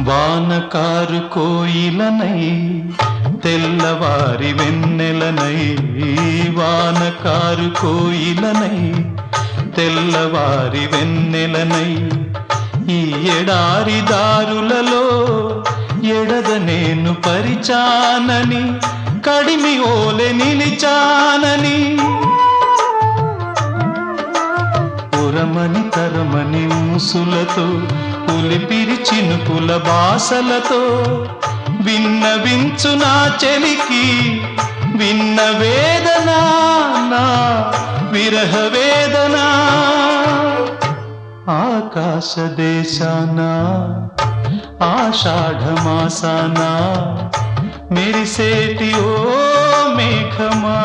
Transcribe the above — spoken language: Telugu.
వానకారు కోయిలనై తెల్లవారి వెన్నెలనై, వానకారు కోయిలనై తెల్లవారి వెన్నెలనై, ఈ ఎడారి దారులలో ఎడద నేను పరిచానని, కడిమి ఓలె నిలిచానని, ఉరమని తరమని ఊసులతో ఉలిపిరి చినుకుల బాసలతో విన్నవించు నా చెలికి విన్న వేదన, నా విరహ వేదన. ఆకాశ దేశాన ఆషాఢమాసాన మెరిసేటి ఓ మేఘమా.